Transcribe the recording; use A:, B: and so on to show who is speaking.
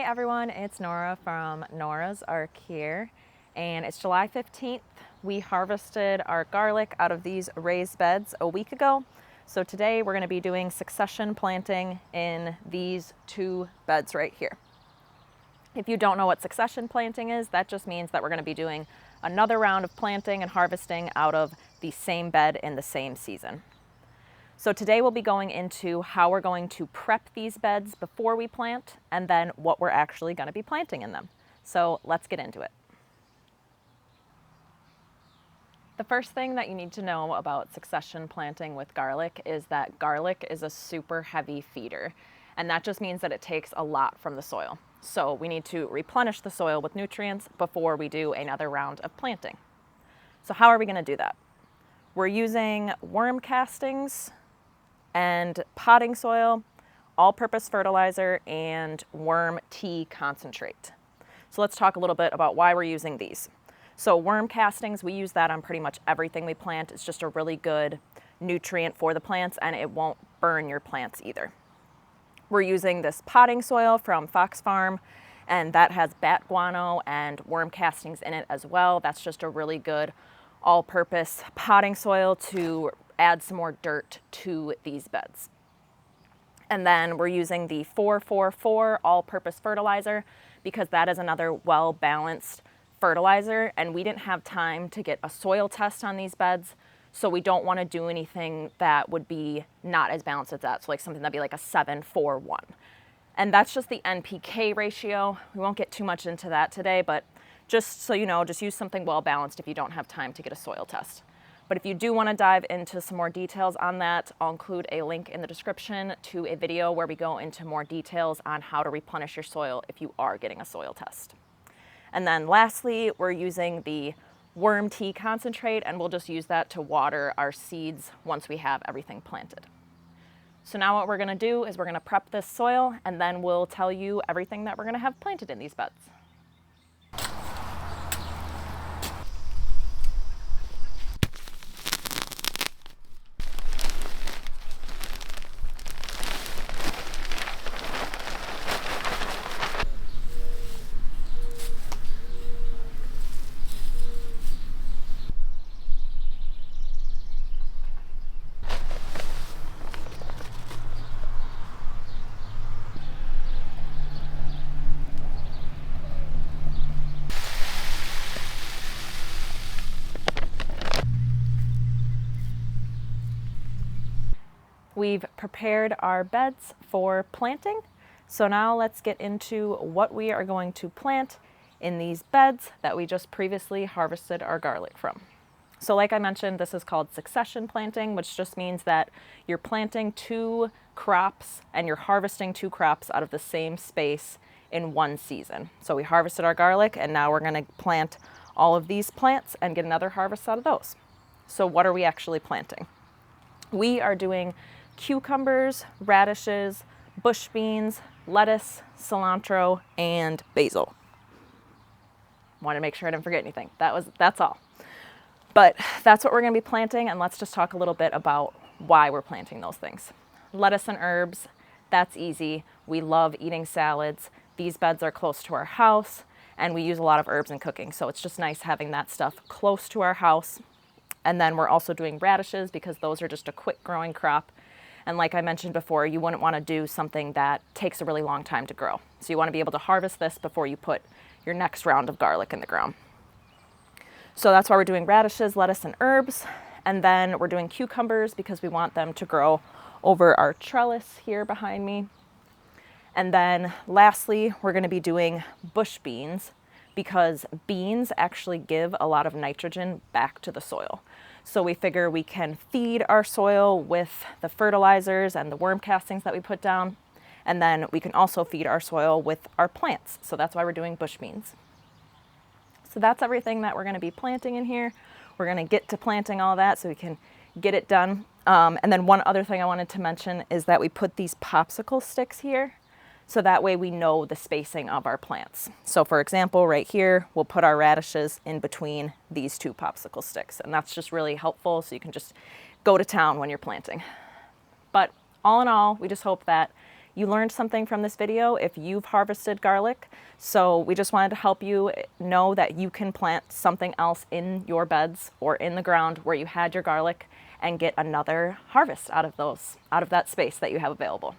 A: everyone, it's Nora from Nora's Arc here, and it's July 15th. We harvested our garlic out of these raised beds a week ago. So today we're going to be doing succession planting in these two beds right here. If you don't know what succession planting is, that just means that we're going to be doing another round of planting and harvesting out of the same bed in the same season. So today we'll be going into how we're going to prep these beds before we plant and then what we're actually going to be planting in them. So let's get into it. The first thing that you need to know about succession planting with garlic is that garlic is a super heavy feeder, and that just means that it takes a lot from the soil. So we need to replenish the soil with nutrients before we do another round of planting. So how are we going to do that? We're using worm castings and potting soil, all-purpose fertilizer, and worm tea concentrate. So let's talk a little bit about why we're using these. So worm castings, we use that on pretty much everything we plant. It's just a really good nutrient for the plants, and it won't burn your plants either. We're using this potting soil from Fox Farm, and that has bat guano and worm castings in it as well. That's just a really good all-purpose potting soil to add some more dirt to these beds. And then we're using the 4-4-4 all-purpose fertilizer because that is another well-balanced fertilizer, and we didn't have time to get a soil test on these beds, so we don't want to do anything that would be not as balanced as that, so like something that'd be like a 7-4-1. And that's just the NPK ratio. We won't get too much into that today, but just so you know, just use something well-balanced if you don't have time to get a soil test. But if you do want to dive into some more details on that, I'll include a link in the description to a video where we go into more details on how to replenish your soil if you are getting a soil test. And then lastly, we're using the worm tea concentrate, and we'll just use that to water our seeds once we have everything planted. So now what we're going to do is we're going to prep this soil, and then we'll tell you everything that we're going to have planted in these beds. We've prepared our beds for planting. So now let's get into what we are going to plant in these beds that we just previously harvested our garlic from. So like I mentioned, this is called succession planting, which just means that you're planting two crops and you're harvesting two crops out of the same space in one season. So we harvested our garlic, and now we're going to plant all of these plants and get another harvest out of those. So what are we actually planting? We are doing cucumbers, radishes, bush beans, lettuce, cilantro, and basil. Want to make sure I didn't forget anything. That's all. But that's what we're going to be planting, and let's just talk a little bit about why we're planting those things. Lettuce and herbs, that's easy. We love eating salads. These beds are close to our house, and we use a lot of herbs in cooking, so it's just nice having that stuff close to our house. And then we're also doing radishes because those are just a quick growing crop. And like I mentioned before, you wouldn't want to do something that takes a really long time to grow. So you want to be able to harvest this before you put your next round of garlic in the ground. So that's why we're doing radishes, lettuce, and herbs. And then we're doing cucumbers because we want them to grow over our trellis here behind me. And then lastly, we're going to be doing bush beans because beans actually give a lot of nitrogen back to the soil. So we figure we can feed our soil with the fertilizers and the worm castings that we put down, and then we can also feed our soil with our plants. So that's why we're doing bush beans. So that's everything that we're going to be planting in here. We're going to get to planting all that so we can get it done. And then one other thing I wanted to mention is that we put these popsicle sticks here, so that way we know the spacing of our plants. So for example, right here, we'll put our radishes in between these two popsicle sticks, and that's just really helpful so you can just go to town when you're planting. But all in all, we just hope that you learned something from this video if you've harvested garlic. So we just wanted to help you know that you can plant something else in your beds or in the ground where you had your garlic and get another harvest out of that space that you have available.